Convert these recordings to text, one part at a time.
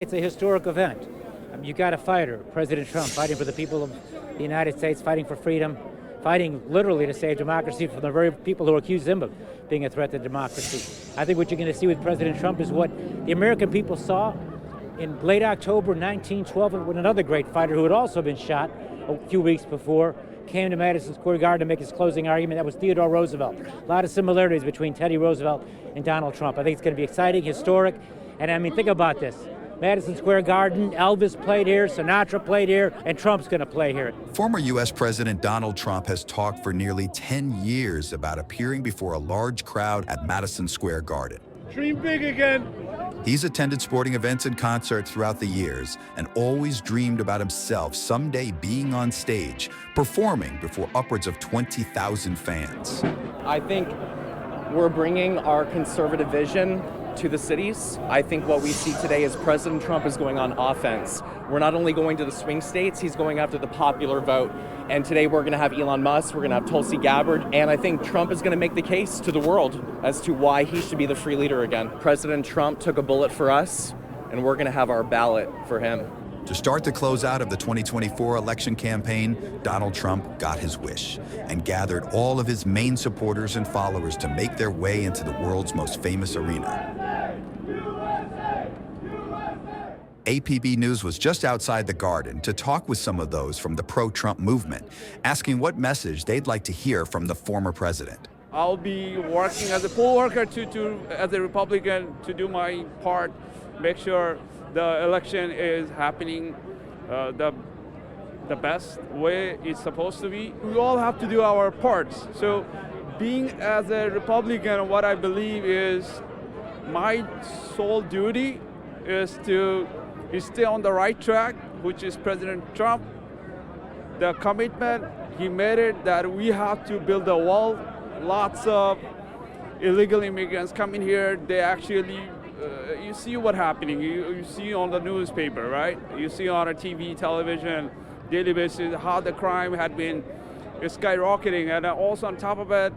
It's a historic event. You got a fighter, President Trump, fighting for the people of the United States, fighting for freedom, fighting literally to save democracy from the very people who accuse him of being a threat to democracy. I think what you're going to see with President Trump is what the American people saw in late October 1912 when another great fighter who had also been shot a few weeks before came to Madison Square Garden to make his closing argument. That was Theodore Roosevelt. A lot of similarities between Teddy Roosevelt and Donald Trump. I think it's going to be exciting, historic, and I mean, think about this. Madison Square Garden, Elvis played here, Sinatra played here, and Trump's going to play here. Former U.S. President Donald Trump has talked for nearly 10 years about appearing before a large crowd at Madison Square Garden. Dream big again. He's attended sporting events and concerts throughout the years and always dreamed about himself someday being on stage, performing before upwards of 20,000 fans. I think we're bringing our conservative vision to the cities. I think what we see today is President Trump is going on offense. We're not only going to the swing states, he's going after the popular vote. And today we're going to have Elon Musk, we're going to have Tulsi Gabbard, and I think Trump is going to make the case to the world as to why he should be the free leader again. President Trump took a bullet for us, and we're going to have our ballot for him. To start the closeout of the 2024 election campaign, Donald Trump got his wish and gathered all of his main supporters and followers to make their way into the world's most famous arena. APB News was just outside the Garden to talk with some of those from the pro-Trump movement, asking what message they'd like to hear from the former president. I'll be working as a poll worker as a Republican to do my part, make sure the election is happening the best way it's supposed to be. We all have to do our parts. So being as a Republican, what I believe is my sole duty is to stay on the right track, which is President Trump. The commitment he made it that we have to build a wall. Lots of illegal immigrants coming here. They actually, you see what's happening. You see on the newspaper, right? You see on a TV, television, daily basis how the crime had been skyrocketing, and also on top of it,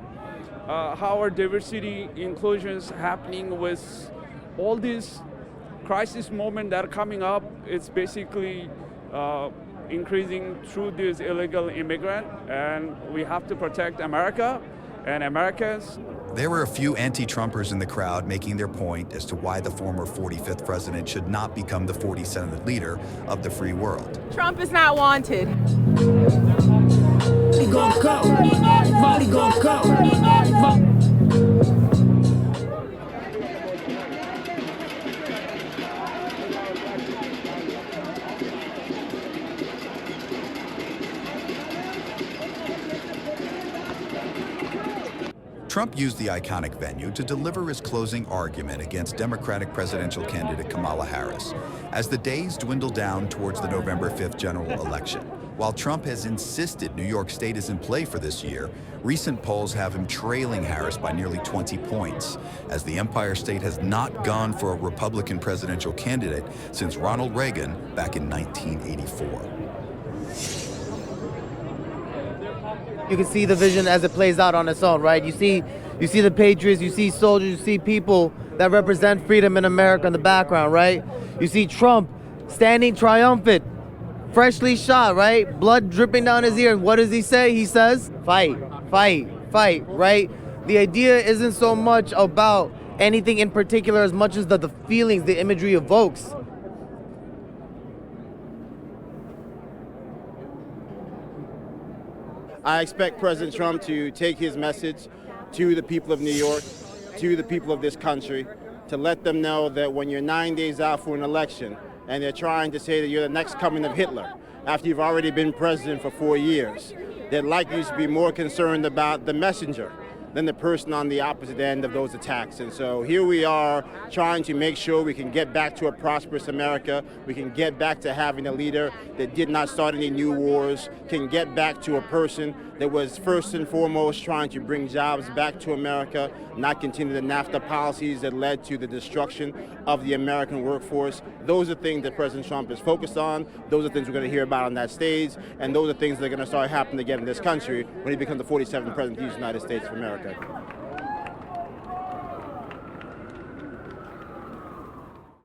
how our diversity inclusions happening with all these crisis moments that are coming up. It's basically increasing through this illegal immigrant, and we have to protect America and Americans. There were a few anti-Trumpers in the crowd making their point as to why the former 45th president should not become the 47th leader of the free world. Trump is not wanted. Money gon' go. Money gon' go. Trump used the iconic venue to deliver his closing argument against Democratic presidential candidate Kamala Harris as the days dwindle down towards the November 5th general election. While Trump has insisted New York State is in play for this year, recent polls have him trailing Harris by nearly 20 points, as the Empire State has not gone for a Republican presidential candidate since Ronald Reagan back in 1984. You can see the vision as it plays out on its own, right? You see the patriots, you see soldiers, you see people that represent freedom in America in the background, right? You see Trump standing triumphant, freshly shot, right? Blood dripping down his ear. What does he say? He says, fight, fight, fight, right? The idea isn't so much about anything in particular as much as the feelings the imagery evokes. I expect President Trump to take his message to the people of New York, to the people of this country, to let them know that when you're 9 days out for an election and they're trying to say that you're the next coming of Hitler after you've already been president for 4 years, they'd like you to be more concerned about the messenger than the person on the opposite end of those attacks. And so here we are trying to make sure we can get back to a prosperous America, we can get back to having a leader that did not start any new wars, can get back to a person that was first and foremost trying to bring jobs back to America, not continue the NAFTA policies that led to the destruction of the American workforce. Those are things that President Trump is focused on. Those are things we're going to hear about on that stage, and those are things that are going to start happening again in this country when he becomes the 47th president of the United States of America.